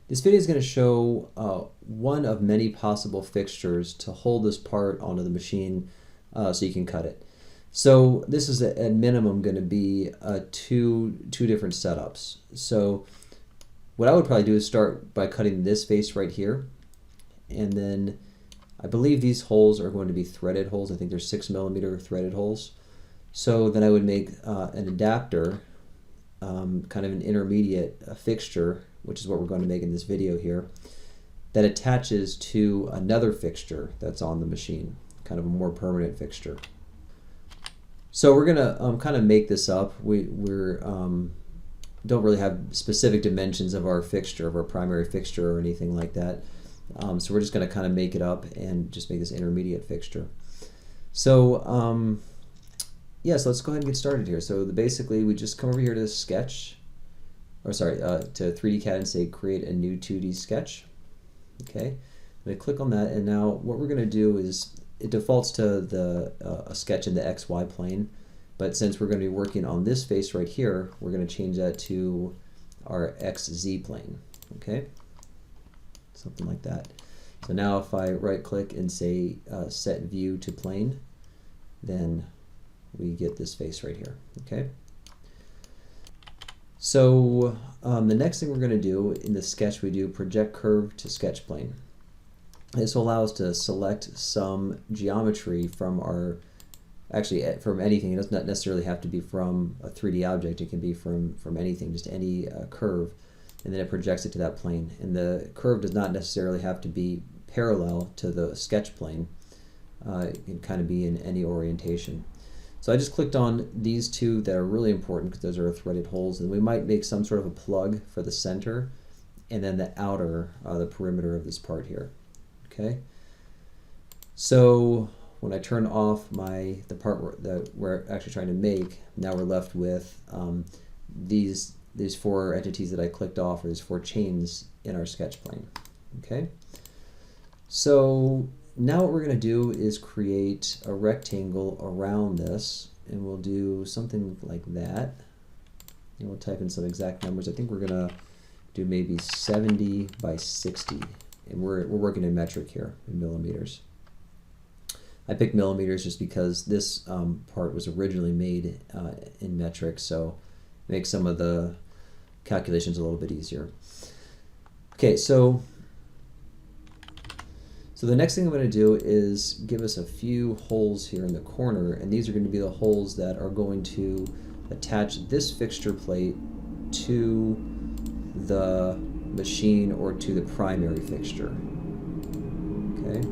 This video is going to show one of many possible fixtures to hold this part onto the machine so you can cut it. So this is at minimum going to be two different setups. So what I would probably do is start by cutting this face right here, and then I believe these holes are going to be threaded holes. I think they're 6mm threaded holes. So then I would make an adapter, kind of an intermediate fixture, which is what we're going to make in this video here, that attaches to another fixture that's on the machine, kind of a more permanent fixture. So we're going to kind of make this up. We're don't really have specific dimensions of our fixture, of our primary fixture or anything like that. So we're just going to kind of make it up and just make this intermediate fixture. So yeah, so let's go ahead and get started here. So basically we just come over here to sketch, or sorry, to 3D CAD and say create a new 2D sketch. Okay, I'm going to click on that, and now what we're going to do is it defaults to the a sketch in the XY plane, but since we're going to be working on this face right here, we're going to change that to our XZ plane. Okay, something like that. So now if I right click and say set view to plane, then we get this face right here. Okay. So the next thing we're going to do in the sketch, we do project curve to sketch plane. This will allow us to select some geometry from our, actually from anything. It does not necessarily have to be from a 3D object. It can be from anything, just any curve, and then it projects it to that plane. And the curve does not necessarily have to be parallel to the sketch plane. It can kind of be in any orientation. So I just clicked on these two that are really important because those are threaded holes, and we might make some sort of a plug for the center and then the outer, the perimeter of this part here. Okay. So when I turn off the part that we're actually trying to make, now we're left with these four entities that I clicked off, or these four chains in our sketch plane. Okay. So now what we're going to do is create a rectangle around this, and we'll do something like that. And we'll type in some exact numbers. I think we're going to do maybe 70 by 60, and we're working in metric here, in millimeters. I picked millimeters just because this part was originally made in metric, so it makes some of the calculations a little bit easier. Okay, so the next thing I'm going to do is give us a few holes here in the corner, and these are going to be the holes that are going to attach this fixture plate to the machine or to the primary fixture. Okay.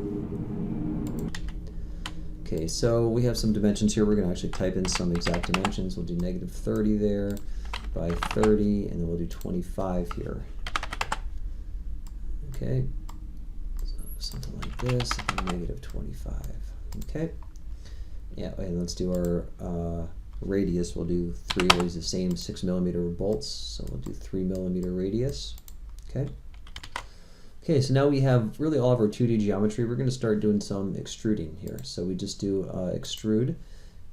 Okay, so we have some dimensions here. We're going to actually type in some exact dimensions. We'll do -30 there by 30, and then we'll do 25 here. Okay. Something like this, -25. Okay. Yeah, and let's do our radius. We'll do 3 of these, the same 6mm bolts. So we'll do 3mm radius. Okay. Okay, so now we have really all of our 2D geometry. We're going to start doing some extruding here. So we just do extrude,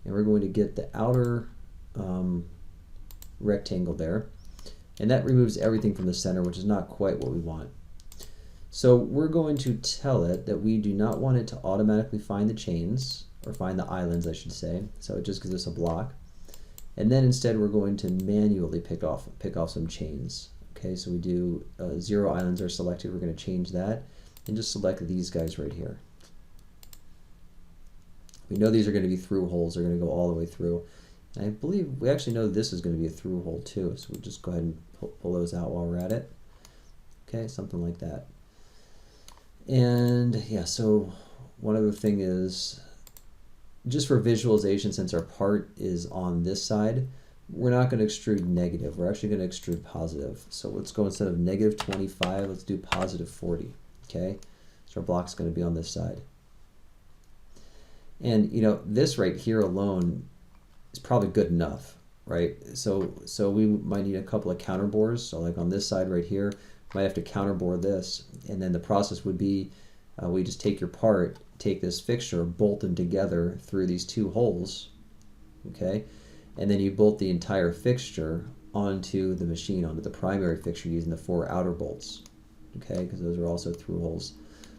and we're going to get the outer rectangle there. And that removes everything from the center, which is not quite what we want. So we're going to tell it that we do not want it to automatically find the chains, or find the islands I should say, so it just gives us a block. And then instead we're going to manually pick off some chains. Okay, so we do 0 islands are selected, we're going to change that, and just select these guys right here. We know these are going to be through holes, they're going to go all the way through. And I believe we actually know this is going to be a through hole too, so we'll just go ahead and pull those out while we're at it. Okay, something like that. And yeah, so one other thing is, just for visualization, since our part is on this side, we're not going to extrude negative, we're actually going to extrude positive. So let's go, instead of -25, let's do +40. Okay, so our block's going to be on this side. And you know, this right here alone is probably good enough, right? So we might need a couple of counter bores. So like on this side right here, might have to counterbore this, and then the process would be we just take your part, take this fixture, bolt them together through these 2 holes, okay, and then you bolt the entire fixture onto the machine, onto the primary fixture, using the 4 outer bolts. okay, because those are also through holes.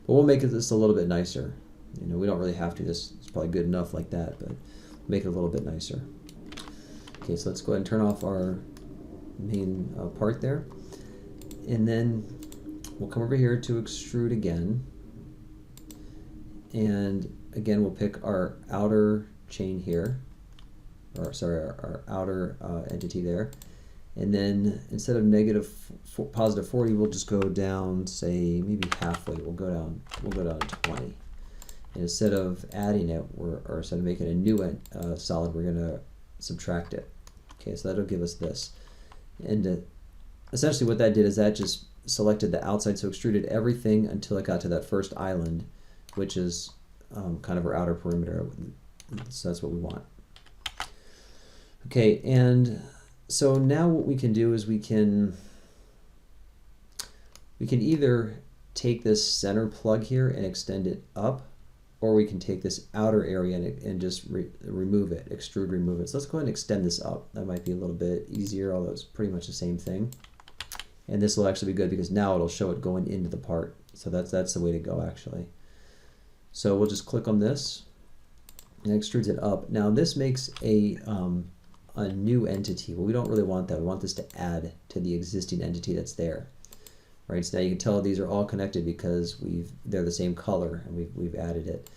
But we'll make this a little bit nicer. You know, we don't really have to. This is probably good enough like that, but make it a little bit nicer. Okay, so let's go ahead and turn off our main part there. And then we'll come over here to extrude again. And again, we'll pick our outer chain here, or sorry, our outer entity there. And then instead of positive 40, we'll just go down, say maybe halfway. We'll go down to 20. And instead of adding it, or instead of making a new solid, we're going to subtract it. Okay, so that'll give us this. And essentially what that did is that just selected the outside, so extruded everything until it got to that first island, which is kind of our outer perimeter. So that's what we want. Okay, and so now what we can do is we can either take this center plug here and extend it up, or we can take this outer area and just remove it, extrude, remove it. So let's go ahead and extend this up. That might be a little bit easier, although it's pretty much the same thing. And this will actually be good because now it'll show it going into the part. So that's the way to go actually. So we'll just click on this and it extrudes it up. Now this makes a new entity. Well, we don't really want that. We want this to add to the existing entity that's there. Right, so now you can tell these are all connected because they're the same color and we've added it.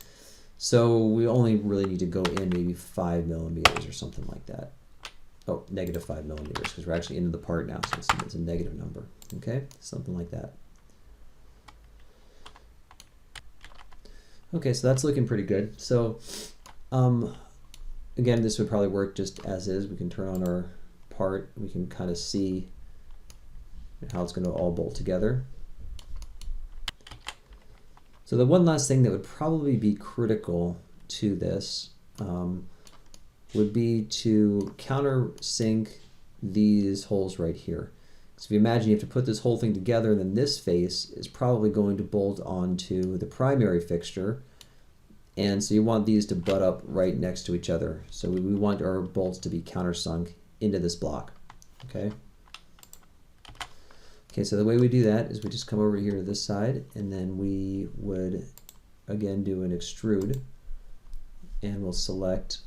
So we only really need to go in maybe 5 millimeters or something like that. Oh, negative 5 millimeters because we're actually into the part now, so it's a negative number. Okay, something like that. Okay, so that's looking pretty good. So again, this would probably work just as is. We can turn on our part. We can kind of see how it's going to all bolt together. So the one last thing that would probably be critical to this would be to countersink these holes right here. So if you imagine you have to put this whole thing together, then this face is probably going to bolt onto the primary fixture, and so you want these to butt up right next to each other. So we want our bolts to be countersunk into this block. Okay. Okay, so the way we do that is we just come over here to this side, and then we would again do an extrude, and we'll select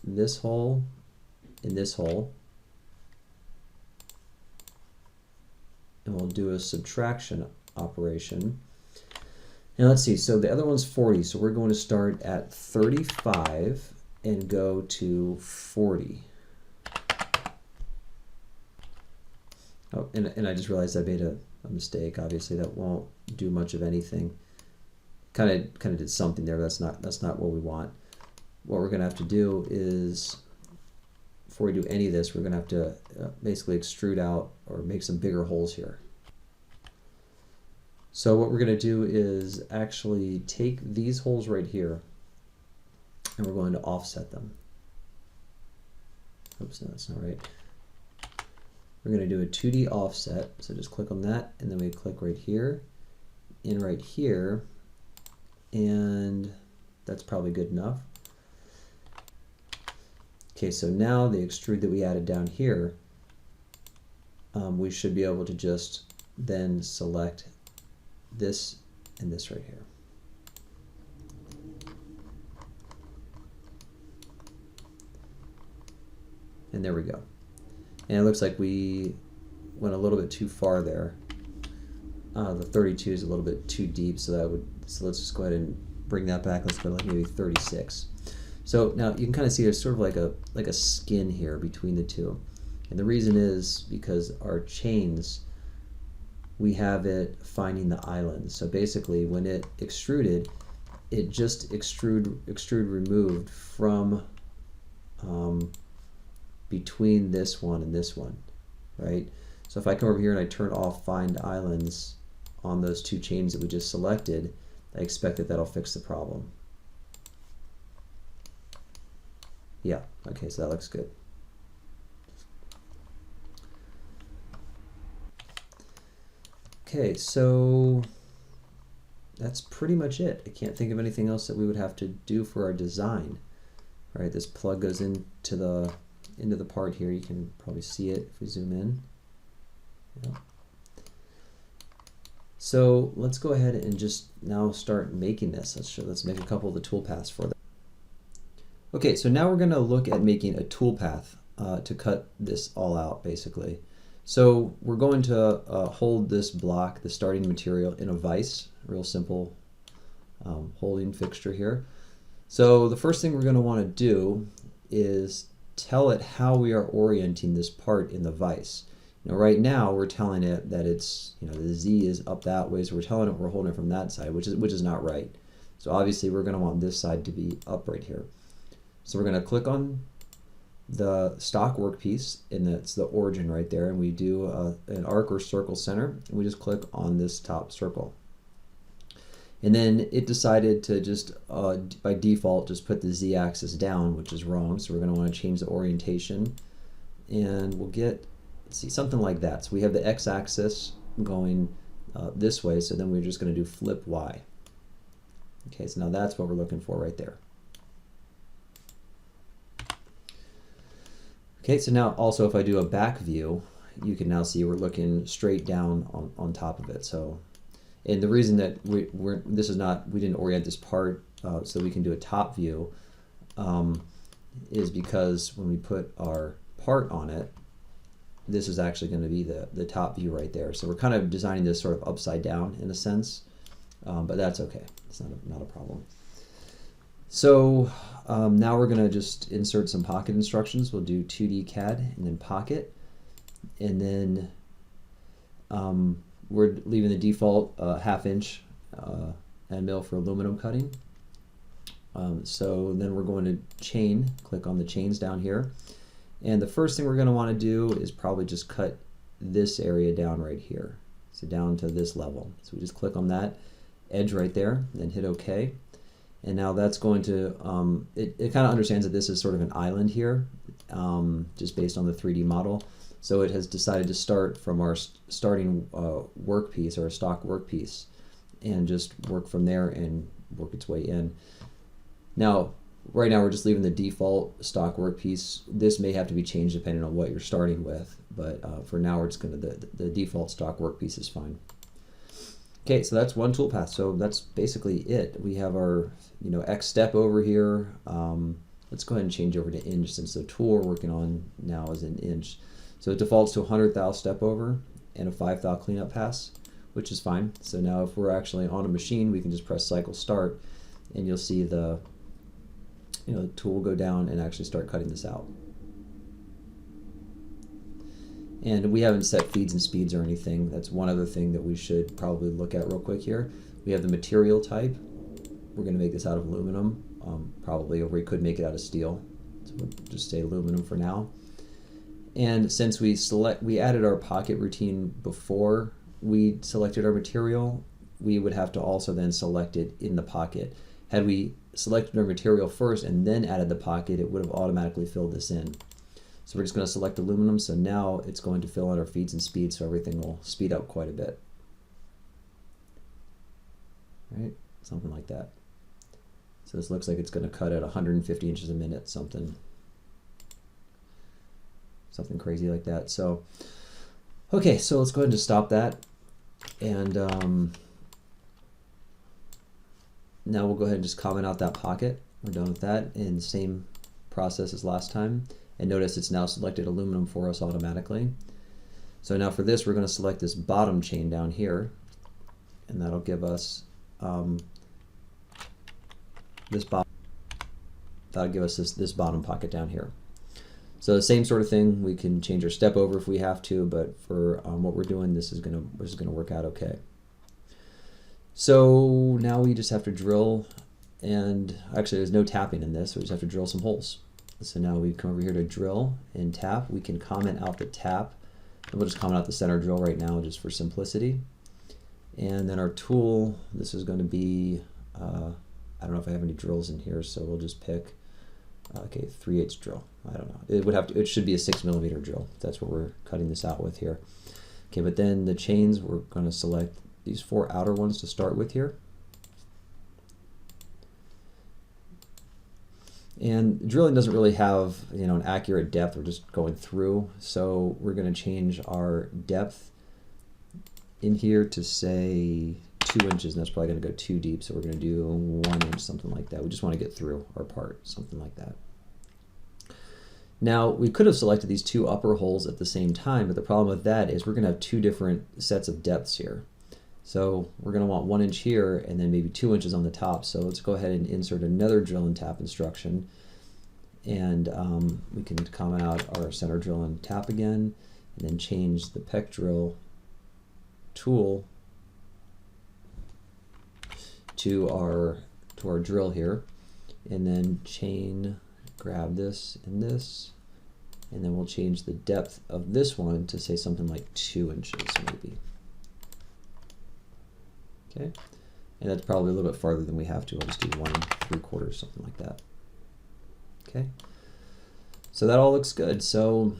this hole and this hole, and we'll do a subtraction operation. And let's see, so the other one's 40, so we're going to start at 35 and go to 40. Oh, and I just realized I made a mistake. Obviously, that won't do much of anything. Kind of did something there. That's not what we want. What we're going to have to do is, before we do any of this, we're going to have to basically extrude out or make some bigger holes here. So what we're going to do is actually take these holes right here, and we're going to offset them. Oops, no, that's not right. We're going to do a 2D offset, so just click on that, and then we click right here, and right here, and that's probably good enough. Okay, so now the extrude that we added down here, we should be able to just then select this and this right here. And there we go. And it looks like we went a little bit too far there. The 32 is a little bit too deep, so let's just go ahead and bring that back. Let's go to like maybe 36. So now you can kind of see there's sort of like a skin here between the two. And the reason is because our chains, we have it finding the islands. So basically when it extruded, it just extrude removed from between this one and this one, right? So if I come over here and I turn off find islands on those two chains that we just selected, I expect that that'll fix the problem. Yeah, okay, so that looks good. Okay, so that's pretty much it. I can't think of anything else that we would have to do for our design. All right, this plug goes into the part here. You can probably see it if we zoom in. Yeah. So let's go ahead and just now start making this. Let's make a couple of the toolpaths for that. Okay, so now we're going to look at making a toolpath to cut this all out, basically. So we're going to hold this block, the starting material, in a vise, real simple holding fixture here. So the first thing we're going to want to do is tell it how we are orienting this part in the vise. Now right now we're telling it that it's, the Z is up that way, so we're telling it we're holding it from that side, which is not right. So obviously we're going to want this side to be up right here. So we're going to click on the stock workpiece, and that's the origin right there, and we do an arc or circle center, and we just click on this top circle. And then it decided to just, by default, just put the Z-axis down, which is wrong, so we're going to want to change the orientation, and we'll get, let's see, something like that. So we have the X-axis going this way, so then we're just going to do flip Y. Okay, so now that's what we're looking for right there. Okay, so now also if I do a back view, you can now see we're looking straight down on top of it. So, and the reason that we didn't orient this part so we can do a top view is because when we put our part on it, this is actually going to be the top view right there. So we're kind of designing this sort of upside down in a sense, but that's okay. It's not a problem. So now we're going to just insert some pocket instructions. We'll do 2D CAD and then pocket, and then we're leaving the default 1/2 inch end mill for aluminum cutting. So then we're going to chain, click on the chains down here, and the first thing we're going to want to do is probably just cut this area down right here, so down to this level. So we just click on that edge right there, then hit OK. And now that's going to, it kind of understands that this is sort of an island here, just based on the 3D model. So it has decided to start from our starting workpiece, or a stock workpiece, and just work from there and work its way in. Now, right now we're just leaving the default stock workpiece. This may have to be changed depending on what you're starting with, but for now we're just going to, the default stock workpiece is fine. Okay, so that's one toolpath. So that's basically it. We have our, X step over here. Let's go ahead and change over to inch, since the tool we're working on now is in inch. So it defaults to a 100 thou step over and a 5 thou cleanup pass, which is fine. So now if we're actually on a machine, we can just press cycle start, and you'll see the, the tool will go down and actually start cutting this out. And we haven't set feeds and speeds or anything. That's one other thing that we should probably look at real quick here. We have the material type. We're going to make this out of aluminum, probably, or we could make it out of steel. So we'll just say aluminum for now. And since we added our pocket routine before we selected our material, we would have to also then select it in the pocket. Had we selected our material first and then added the pocket, it would have automatically filled this in. So we're just going to select aluminum, so now it's going to fill in our feeds and speeds, so everything will speed up quite a bit. Right? Something like that. So this looks like it's going to cut at 150 inches a minute, something crazy like that. So, okay, so let's go ahead and just stop that. And now we'll go ahead and just comment out that pocket. We're done with that, and same process as last time. And notice it's now selected aluminum for us automatically. So now for this, we're going to select this bottom chain down here, and that'll give us this bottom pocket down here. So the same sort of thing. We can change our step over if we have to, but for what we're doing, this is gonna work out okay. So now we just have to drill, and actually there's no tapping in this, so we just have to drill some holes. So now we come over here to drill and tap. We can comment out the tap, and we'll just comment out the center drill right now just for simplicity. And then our tool, this is going to be, I don't know if I have any drills in here, so we'll just pick, okay, 3/8 drill. I don't know. It should be a 6mm drill. That's what we're cutting this out with here. Okay, but then the chains, we're going to select these 4 outer ones to start with here. And drilling doesn't really have, an accurate depth. We're just going through. So we're going to change our depth in here to say 2 inches, and that's probably going to go too deep, so we're going to do 1 inch, something like that. We just want to get through our part, something like that. Now, we could have selected these two upper holes at the same time, but the problem with that is we're going to have two different sets of depths here. So we're going to want 1 inch here and then maybe 2 inches on the top. So let's go ahead and insert another drill and tap instruction. And we can comment out our center drill and tap again, and then change the pec drill tool to our drill here, and then grab this and this, and then we'll change the depth of this one to say something like 2 inches maybe. Okay, and that's probably a little bit farther than we have to. I'll just do 1 3/4, something like that. Okay, so that all looks good. So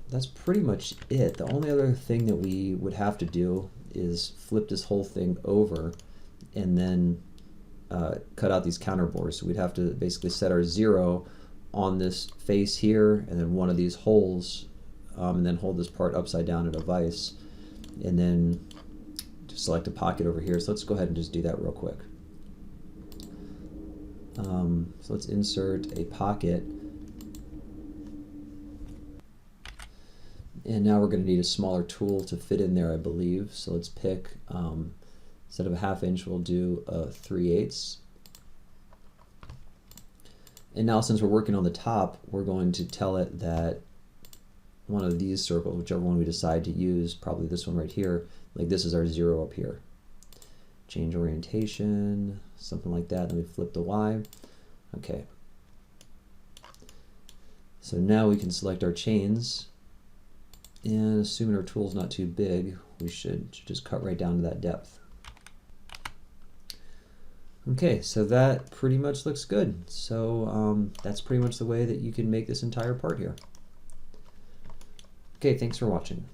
that's pretty much it. The only other thing that we would have to do is flip this whole thing over and then cut out these counterbores. So we'd have to basically set our 0 on this face here, and then one of these holes, and then hold this part upside down in a vise, and then just select a pocket over here. So let's go ahead and just do that real quick. So let's insert a pocket, and now we're going to need a smaller tool to fit in there, I believe. So let's pick, instead of a 1/2 inch, we'll do a 3/8. And now, since we're working on the top, we're going to tell it that one of these circles, whichever one we decide to use, probably this one right here, like this is our 0 up here. Change orientation, something like that. Then we flip the Y. Okay. So now we can select our chains, and assuming our tool's not too big, we should just cut right down to that depth. Okay, so that pretty much looks good. So that's pretty much the way that you can make this entire part here. Okay, thanks for watching.